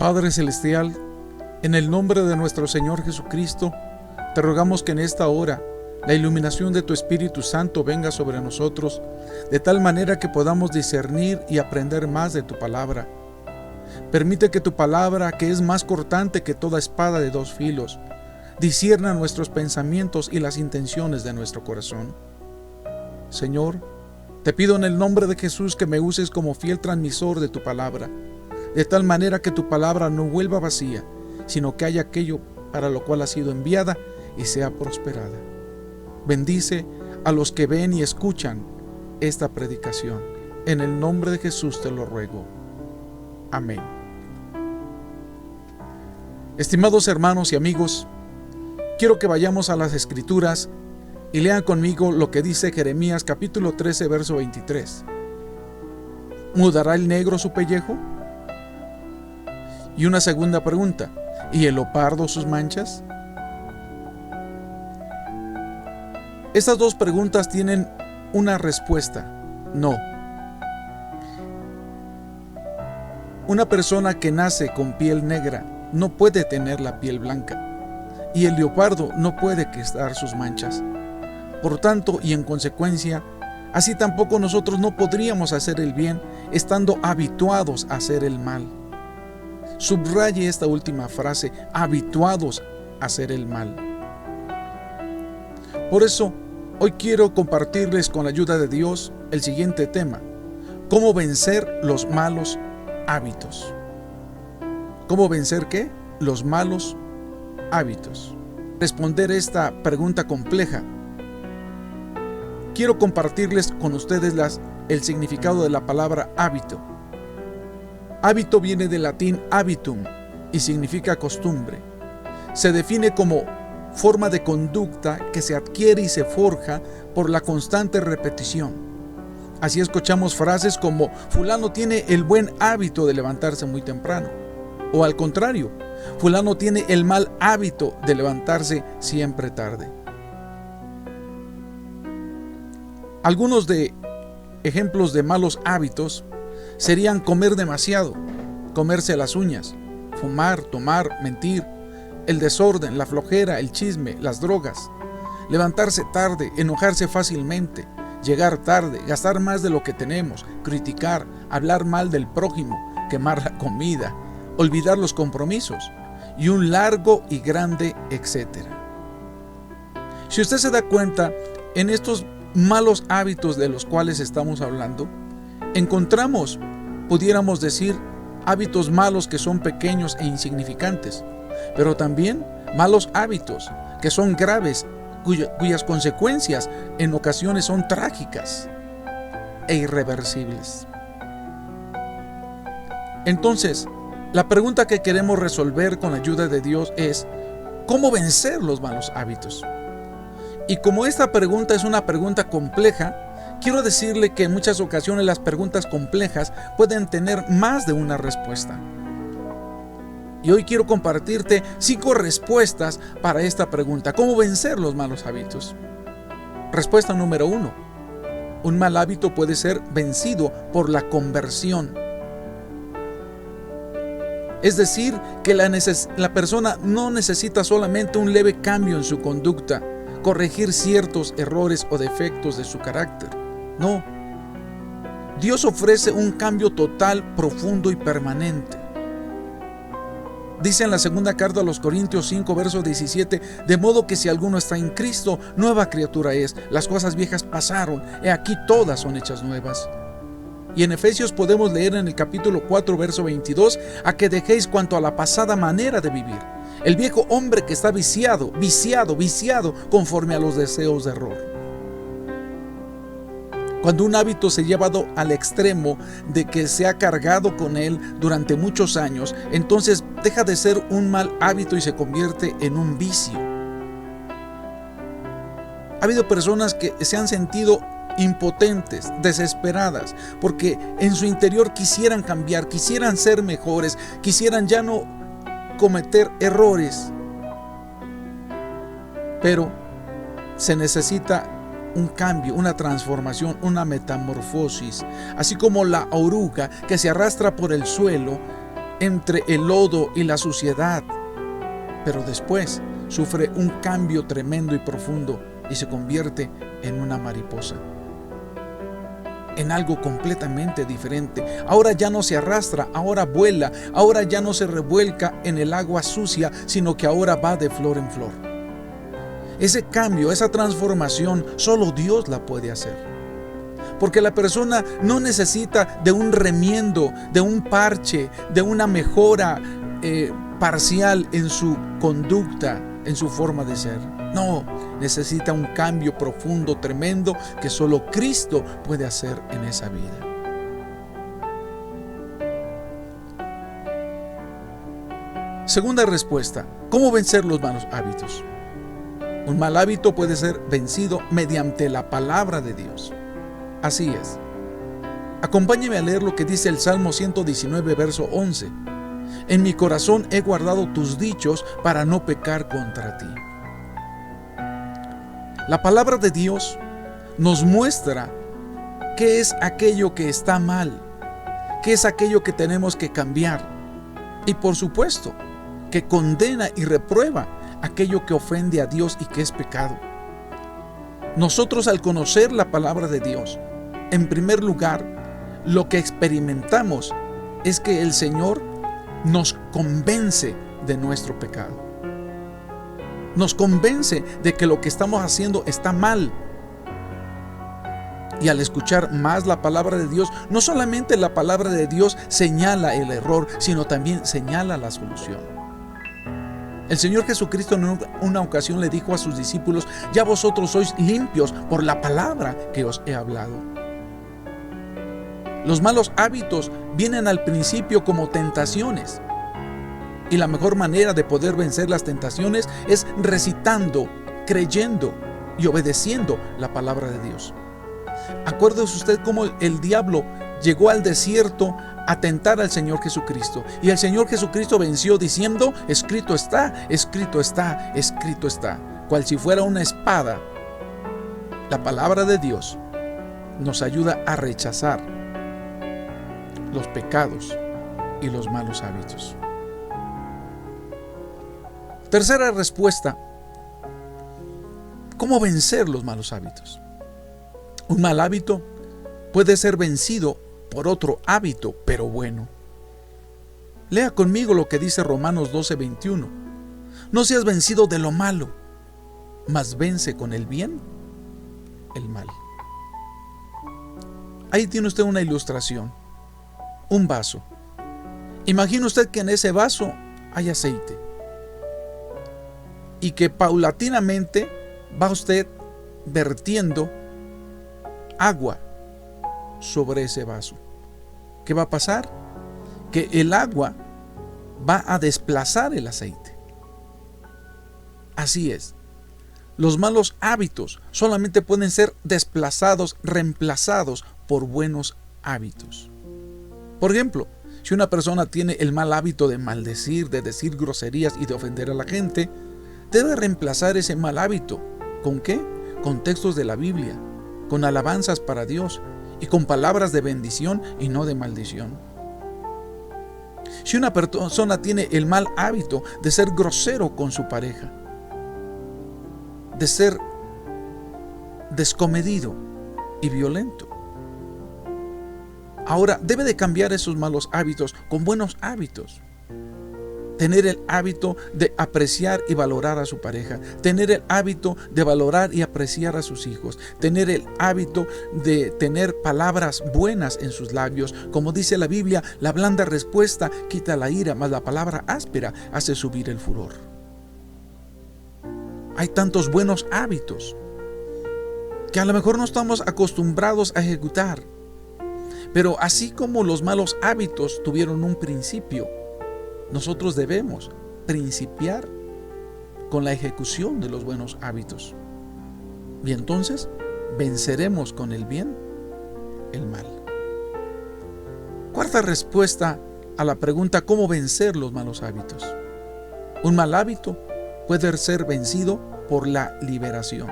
Padre Celestial, en el nombre de nuestro Señor Jesucristo, te rogamos que en esta hora la iluminación de tu Espíritu Santo venga sobre nosotros, de tal manera que podamos discernir y aprender más de tu palabra. Permite que tu palabra, que es más cortante que toda espada de dos filos, discierna nuestros pensamientos y las intenciones de nuestro corazón. Señor, te pido en el nombre de Jesús que me uses como fiel transmisor de tu palabra, de tal manera que tu palabra no vuelva vacía, sino que haya aquello para lo cual ha sido enviada y sea prosperada. Bendice a los que ven y escuchan esta predicación. En el nombre de Jesús te lo ruego. Amén. Estimados hermanos y amigos, quiero que vayamos a las Escrituras y lean conmigo lo que dice Jeremías capítulo 13, verso 23. ¿Mudará el negro su pellejo? Y una segunda pregunta, ¿y el leopardo sus manchas? Estas dos preguntas tienen una respuesta: no. Una persona que nace con piel negra no puede tener la piel blanca, y el leopardo no puede quitar sus manchas. Por tanto, y en consecuencia, así tampoco nosotros no podríamos hacer el bien estando habituados a hacer el mal. Subraye esta última frase: habituados a hacer el mal. Por eso, hoy quiero compartirles con la ayuda de Dios el siguiente tema: ¿cómo vencer los malos hábitos? ¿Cómo vencer qué? Los malos hábitos. Responder esta pregunta compleja, quiero compartirles con ustedes el significado de la palabra hábito. Hábito viene del latín habitum y significa costumbre. Se define como forma de conducta que se adquiere y se forja por la constante repetición. Así escuchamos frases como: fulano tiene el buen hábito de levantarse muy temprano. O al contrario, fulano tiene el mal hábito de levantarse siempre tarde. Algunos de ejemplos de malos hábitos serían comer demasiado, comerse las uñas, fumar, tomar, mentir, el desorden, la flojera, el chisme, las drogas, levantarse tarde, enojarse fácilmente, llegar tarde, gastar más de lo que tenemos, criticar, hablar mal del prójimo, quemar la comida, olvidar los compromisos y un largo y grande etcétera. Si usted se da cuenta, en estos malos hábitos de los cuales estamos hablando, encontramos, pudiéramos decir, hábitos malos que son pequeños e insignificantes, pero también malos hábitos que son graves, cuyas consecuencias en ocasiones son trágicas e irreversibles. Entonces, la pregunta que queremos resolver con la ayuda de Dios es: ¿cómo vencer los malos hábitos? Y como esta pregunta es una pregunta compleja, quiero decirle que en muchas ocasiones las preguntas complejas pueden tener más de una respuesta. Y hoy quiero compartirte 5 respuestas para esta pregunta: ¿cómo vencer los malos hábitos? Respuesta número 1. Un mal hábito puede ser vencido por la conversión. Es decir, que la persona no necesita solamente un leve cambio en su conducta, corregir ciertos errores o defectos de su carácter. No. Dios ofrece un cambio total, profundo y permanente. Dice en la segunda carta a los Corintios 5, verso 17: de modo que si alguno está en Cristo, nueva criatura es. Las cosas viejas pasaron, he aquí todas son hechas nuevas. Y en Efesios podemos leer en el capítulo 4, verso 22: a que dejéis cuanto a la pasada manera de vivir, el viejo hombre que está viciado conforme a los deseos de error. Cuando un hábito se ha llevado al extremo de que se ha cargado con él durante muchos años, entonces deja de ser un mal hábito y se convierte en un vicio. Ha habido personas que se han sentido impotentes, desesperadas, porque en su interior quisieran cambiar, quisieran ser mejores, quisieran ya no cometer errores. Pero se necesita un cambio, una transformación, una metamorfosis. Así como la oruga que se arrastra por el suelo entre el lodo y la suciedad, pero después sufre un cambio tremendo y profundo y se convierte en una mariposa, en algo completamente diferente. Ahora ya no se arrastra, ahora vuela, ahora ya no se revuelca en el agua sucia, sino que ahora va de flor en flor. Ese cambio, esa transformación, solo Dios la puede hacer. Porque la persona no necesita de un remiendo, de un parche, de una mejora parcial en su conducta, en su forma de ser. No, necesita un cambio profundo, tremendo, que solo Cristo puede hacer en esa vida. Segunda respuesta: ¿cómo vencer los malos hábitos? Un mal hábito puede ser vencido mediante la palabra de Dios. Así es. Acompáñeme a leer lo que dice el Salmo 119, verso 11. En mi corazón he guardado tus dichos para no pecar contra ti. La palabra de Dios nos muestra qué es aquello que está mal, qué es aquello que tenemos que cambiar. Y por supuesto, que condena y reprueba aquello que ofende a Dios y que es pecado. Nosotros, al conocer la palabra de Dios, en primer lugar, lo que experimentamos es que el Señor nos convence de nuestro pecado. Nos convence de que lo que estamos haciendo está mal. Y al escuchar más la palabra de Dios, no solamente la palabra de Dios señala el error, sino también señala la solución. El Señor Jesucristo en una ocasión le dijo a sus discípulos: ya vosotros sois limpios por la palabra que os he hablado. Los malos hábitos vienen al principio como tentaciones. Y la mejor manera de poder vencer las tentaciones es recitando, creyendo y obedeciendo la palabra de Dios. Acuérdese usted cómo el diablo llegó al desierto a tentar al Señor Jesucristo. Y el Señor Jesucristo venció diciendo: escrito está, escrito está, escrito está. Cual si fuera una espada, la palabra de Dios nos ayuda a rechazar los pecados y los malos hábitos. Tercera respuesta: ¿cómo vencer los malos hábitos? Un mal hábito puede ser vencido por otro hábito, pero bueno. Lea conmigo lo que dice Romanos 12:21. No seas vencido de lo malo, mas vence con el bien el mal. Ahí tiene usted una ilustración. Un vaso. Imagine usted que en ese vaso hay aceite y que paulatinamente va usted vertiendo agua sobre ese vaso. ¿Qué va a pasar? Que el agua va a desplazar el aceite. Así es. Los malos hábitos solamente pueden ser desplazados, reemplazados por buenos hábitos. Por ejemplo, si una persona tiene el mal hábito de maldecir, de decir groserías y de ofender a la gente, debe reemplazar ese mal hábito. ¿Con qué? Con textos de la Biblia, con alabanzas para Dios y con palabras de bendición y no de maldición. Si una persona tiene el mal hábito de ser grosero con su pareja, de ser descomedido y violento, ahora debe de cambiar esos malos hábitos con buenos hábitos. Tener el hábito de apreciar y valorar a su pareja. Tener el hábito de valorar y apreciar a sus hijos. Tener el hábito de tener palabras buenas en sus labios. Como dice la Biblia, la blanda respuesta quita la ira, mas la palabra áspera hace subir el furor. Hay tantos buenos hábitos que a lo mejor no estamos acostumbrados a ejecutar. Pero así como los malos hábitos tuvieron un principio, nosotros debemos principiar con la ejecución de los buenos hábitos. Y entonces venceremos con el bien el mal. Cuarta respuesta a la pregunta: ¿cómo vencer los malos hábitos? Un mal hábito puede ser vencido por la liberación.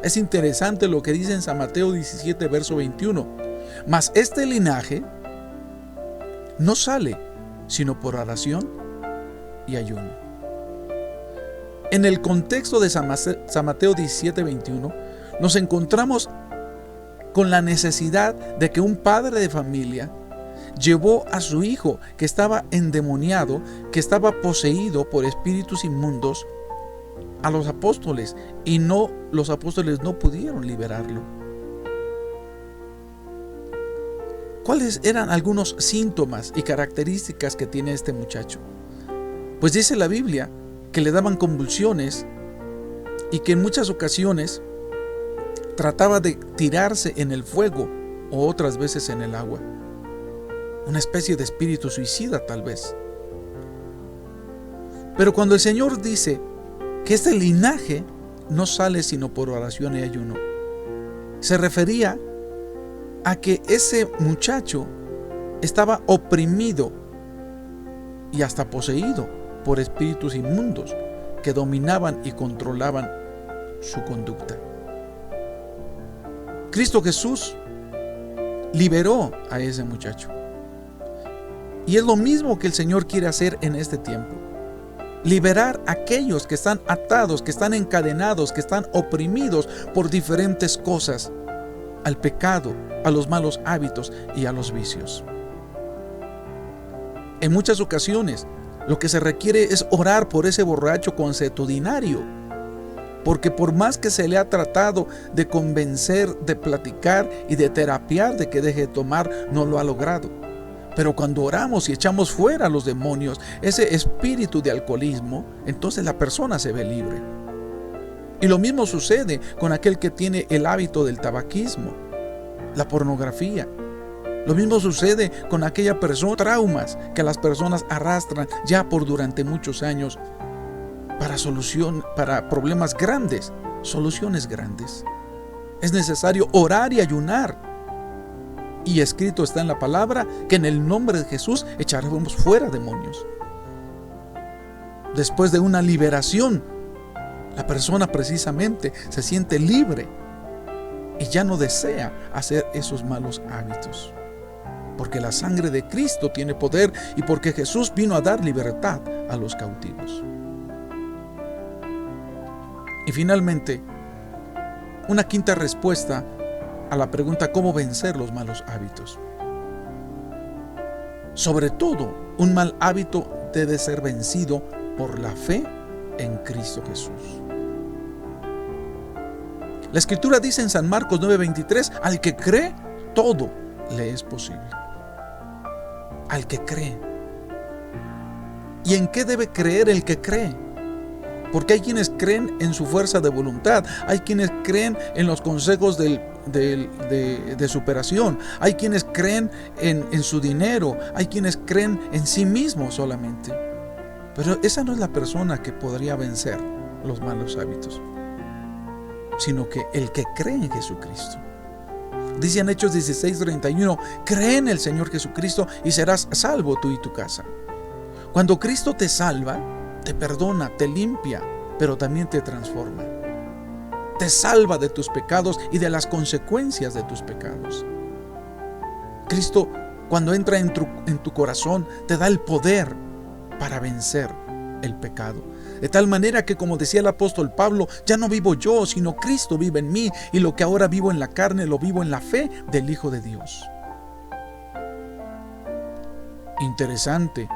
Es interesante lo que dice en San Mateo 17, verso 21. Mas este linaje no sale sino por oración y ayuno. En el contexto de San Mateo 17:21, nos encontramos con la necesidad de que un padre de familia llevó a su hijo que estaba endemoniado, que estaba poseído por espíritus inmundos, a los apóstoles, y los apóstoles no pudieron liberarlo. ¿Cuáles eran algunos síntomas y características que tiene este muchacho? Pues dice la Biblia que le daban convulsiones y que en muchas ocasiones trataba de tirarse en el fuego o otras veces en el agua. Una especie de espíritu suicida tal vez. Pero cuando el Señor dice que este linaje no sale sino por oración y ayuno, se refería a que ese muchacho estaba oprimido y hasta poseído por espíritus inmundos que dominaban y controlaban su conducta. Cristo Jesús liberó a ese muchacho. Y es lo mismo que el Señor quiere hacer en este tiempo. Liberar a aquellos que están atados, que están encadenados, que están oprimidos por diferentes cosas, al pecado, a los malos hábitos y a los vicios. En muchas ocasiones, lo que se requiere es orar por ese borracho consuetudinario, porque por más que se le ha tratado de convencer, de platicar y de terapiar de que deje de tomar, no lo ha logrado. Pero cuando oramos y echamos fuera a los demonios, ese espíritu de alcoholismo, entonces la persona se ve libre. Y lo mismo sucede con aquel que tiene el hábito del tabaquismo, la pornografía. Lo mismo sucede con aquella persona, traumas que las personas arrastran ya por durante muchos años para problemas grandes, soluciones grandes. Es necesario orar y ayunar. Y escrito está en la palabra que en el nombre de Jesús echaremos fuera demonios. Después de una liberación, la persona precisamente se siente libre y ya no desea hacer esos malos hábitos. Porque la sangre de Cristo tiene poder y porque Jesús vino a dar libertad a los cautivos. Y finalmente, una quinta respuesta a la pregunta ¿cómo vencer los malos hábitos? Sobre todo, un mal hábito debe ser vencido por la fe en Cristo Jesús. La Escritura dice en San Marcos 9:23, al que cree, todo le es posible. Al que cree. ¿Y en qué debe creer el que cree? Porque hay quienes creen en su fuerza de voluntad, hay quienes creen en los consejos de superación, hay quienes creen en su dinero, hay quienes creen en sí mismos solamente. Pero esa no es la persona que podría vencer los malos hábitos, sino que el que cree en Jesucristo. Dice en Hechos 16:31, cree en el Señor Jesucristo y serás salvo tú y tu casa. Cuando Cristo te salva, te perdona, te limpia, pero también te transforma. Te salva de tus pecados y de las consecuencias de tus pecados. Cristo, cuando entra en tu corazón, te da el poder para vencer el pecado. De tal manera que, como decía el apóstol Pablo, ya no vivo yo, sino Cristo vive en mí, y lo que ahora vivo en la carne, lo vivo en la fe del Hijo de Dios. Interesante,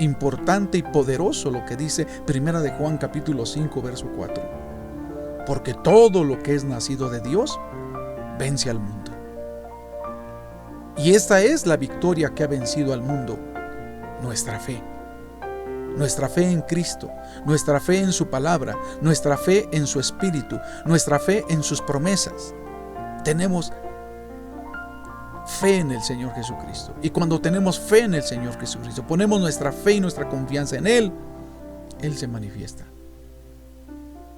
importante y poderoso lo que dice 1 de Juan capítulo 5 verso 4. Porque todo lo que es nacido de Dios vence al mundo. Y esta es la victoria que ha vencido al mundo, nuestra fe. Nuestra fe en Cristo, nuestra fe en su palabra, nuestra fe en su Espíritu, nuestra fe en sus promesas. Tenemos fe en el Señor Jesucristo. Y cuando tenemos fe en el Señor Jesucristo, ponemos nuestra fe y nuestra confianza en Él, Él se manifiesta.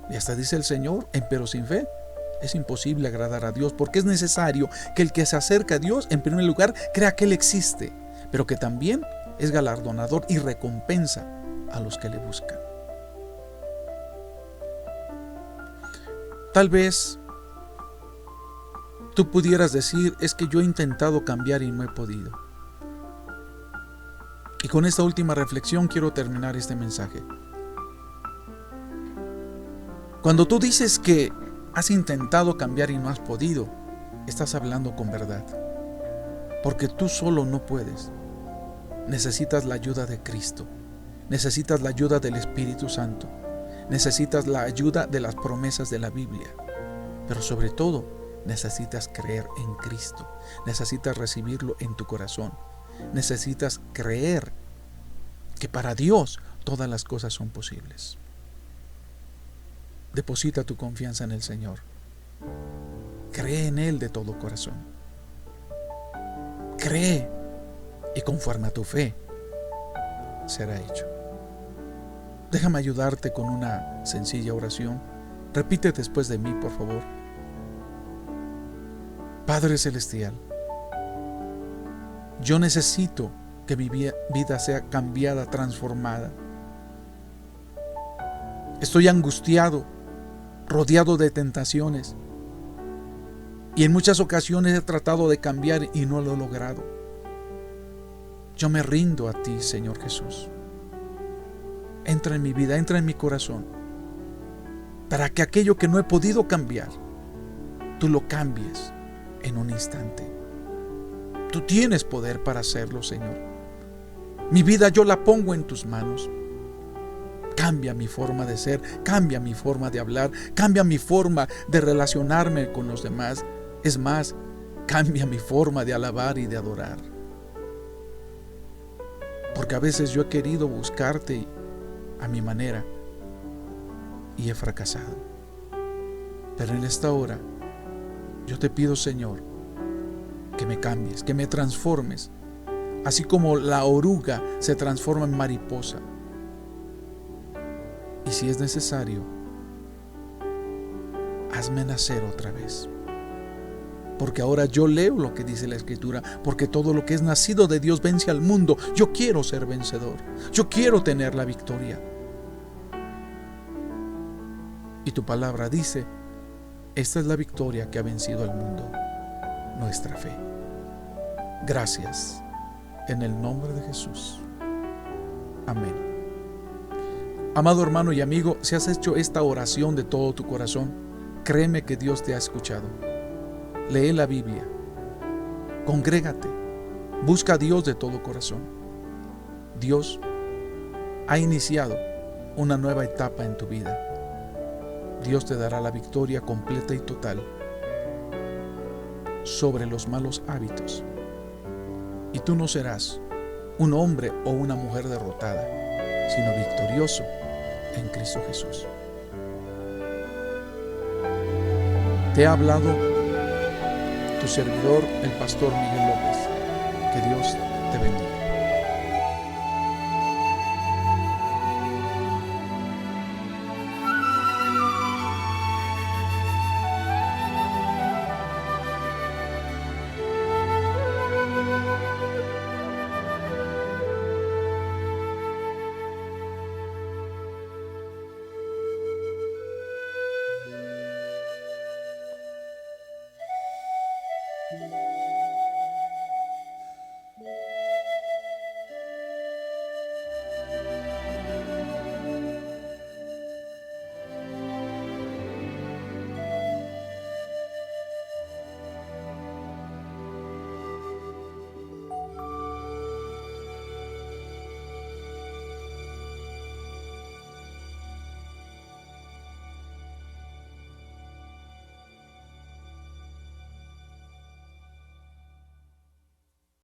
Y hasta dice el Señor, pero sin fe es imposible agradar a Dios, porque es necesario que el que se acerca a Dios, en primer lugar, crea que Él existe, pero que también es galardonador y recompensa a los que le buscan. Tal vez tú pudieras decir, es que yo he intentado cambiar y no he podido. Y con esta última reflexión quiero terminar este mensaje. Cuando tú dices que has intentado cambiar y no has podido, estás hablando con verdad. Porque tú solo no puedes. Necesitas la ayuda de Cristo. Necesitas la ayuda del Espíritu Santo. Necesitas la ayuda de las promesas de la Biblia. Pero sobre todo, necesitas creer en Cristo. Necesitas recibirlo en tu corazón. Necesitas creer que para Dios todas las cosas son posibles. Deposita tu confianza en el Señor. Cree en Él de todo corazón. Cree y conforme a tu fe será hecho. Déjame ayudarte con una sencilla oración. Repite después de mí, por favor. Padre Celestial, yo necesito que mi vida sea cambiada, transformada. Estoy angustiado, rodeado de tentaciones, y en muchas ocasiones he tratado de cambiar y no lo he logrado. Yo me rindo a ti, Señor Jesús. Entra en mi vida, entra en mi corazón, para que aquello que no he podido cambiar, tú lo cambies en un instante. Tú tienes poder para hacerlo, Señor. Mi vida yo la pongo en tus manos. Cambia mi forma de ser, cambia mi forma de hablar, cambia mi forma de relacionarme con los demás. Es más, cambia mi forma de alabar y de adorar. Porque a veces yo he querido buscarte a mi manera y he fracasado. Pero en esta hora yo te pido, Señor, que me cambies, que me transformes, así como la oruga se transforma en mariposa. Y si es necesario, hazme nacer otra vez. Porque ahora yo leo lo que dice la Escritura, porque todo lo que es nacido de Dios vence al mundo. Yo quiero ser vencedor, yo quiero tener la victoria. Y tu palabra dice, esta es la victoria que ha vencido al mundo, nuestra fe. Gracias, en el nombre de Jesús. Amén. Amado hermano y amigo, si has hecho esta oración de todo tu corazón, créeme que Dios te ha escuchado. Lee la Biblia, congrégate, busca a Dios de todo corazón. Dios ha iniciado una nueva etapa en tu vida. Dios te dará la victoria completa y total sobre los malos hábitos. Y tú no serás un hombre o una mujer derrotada, sino victorioso en Cristo Jesús. Te ha hablado tu servidor, el pastor Miguel López. Que Dios te bendiga.